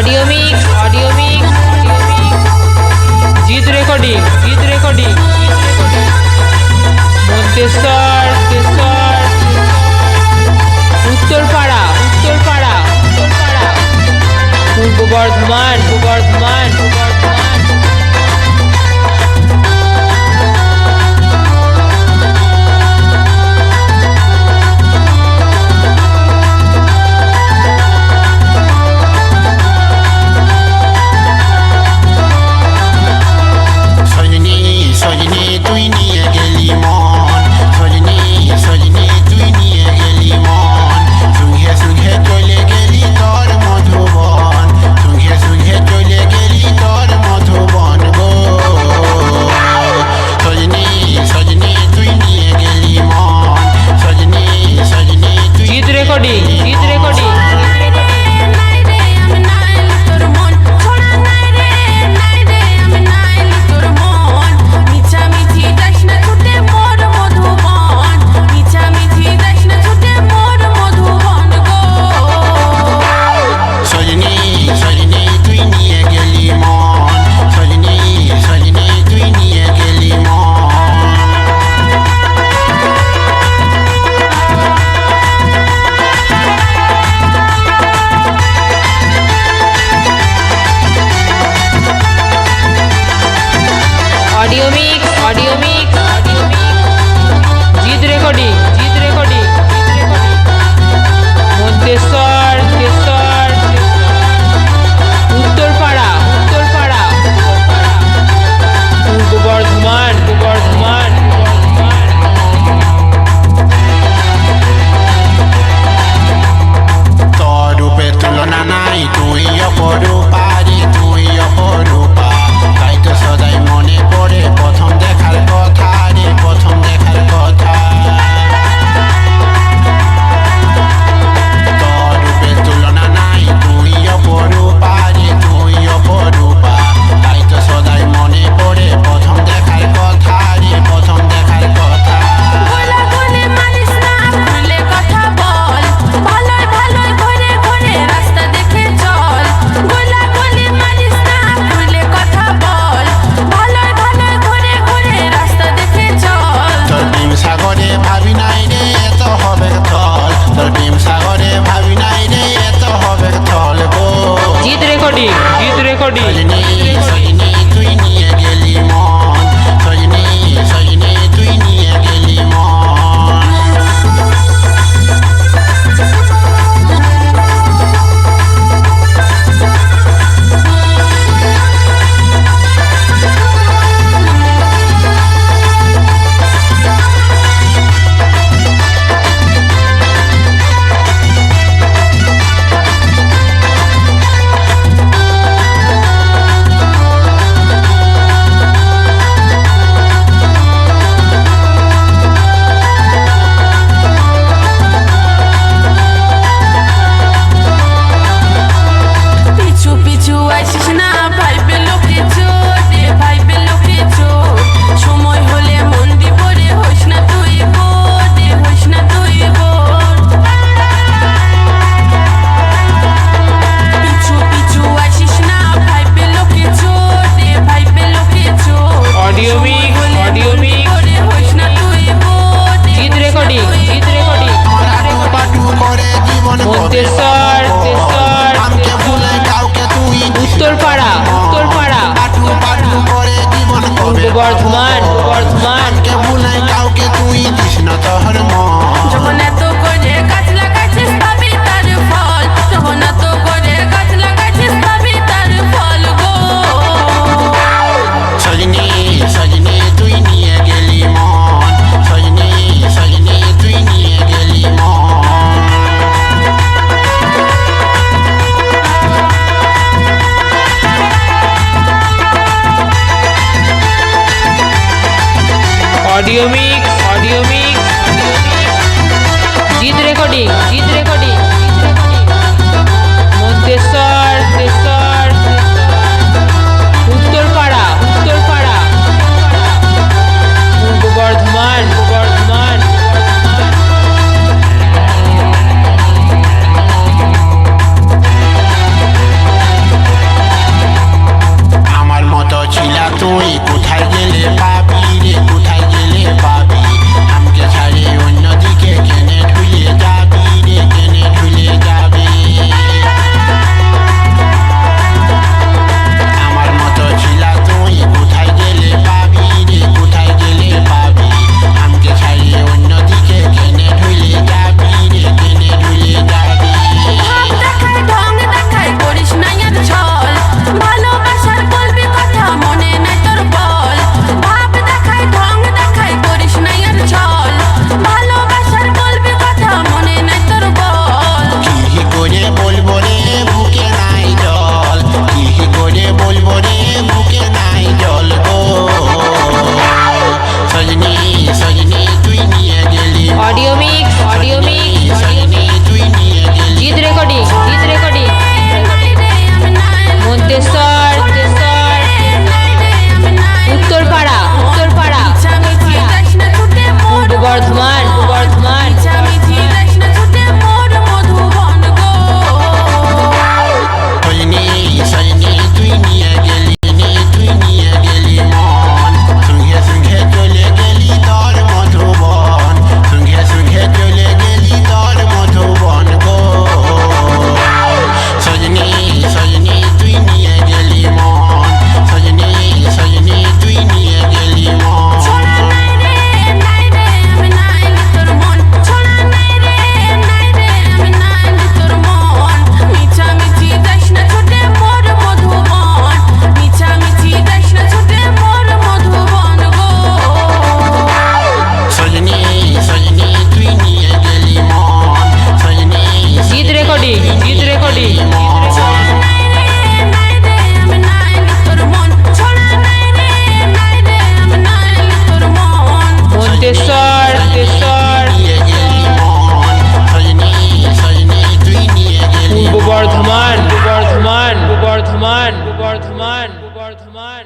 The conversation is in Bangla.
অডিও মিক্স জিত রেকর্ডিং মন্তেশ্বর উত্তরপাড়া পূর্ব বর্ধমান অডিও মিক্স জিত রেকর্ডিং মন্তেশ্বর উত্তরপাড়া পূর্ব বর্ধমান তোর রূপে তুলনা নাই, তুই অপরূপা রে, তুই অপরূপা। তাই তো সদাই মনে পড়ে প্রথম দেখার কথা রে, প্রথম দেখার কথা। তোর রূপে তুলনা নাই, তুই অপরূপা রে, তুই অপরূপা। তাই তো সদাই মনে পড়ে প্রথম দেখার কথা রে, প্রথম দেখার কথা। সাগরে ভাবি নাই রে এত হবে থল, তোর ডিম সাগরে ভাবি নাই রে এত হবে থল গো। জিত রেকর্ডিং সজনী তুই নিয়ে গেলি মন, সজনী তুই নিয়ে গেলি মন। মন্তেশ্বর উত্তরপাড়া পূর্ব বর্ধমান কাউকে তুই দিস না তোর মন। এত করে গাছ লাগাইছিস তবে তার ফল, যখন এত করে গাছ লাগাইছিস তবে তার ফল গো। সজনী তুই নিয়ে গেলি মন, সজনী তুই নিয়ে গেলি মন। অডিও মিক্স জিত রেকর্ডিং মন্তেশ্বর উত্তরপাড়া পূর্ব বর্ধমান বর্ধমান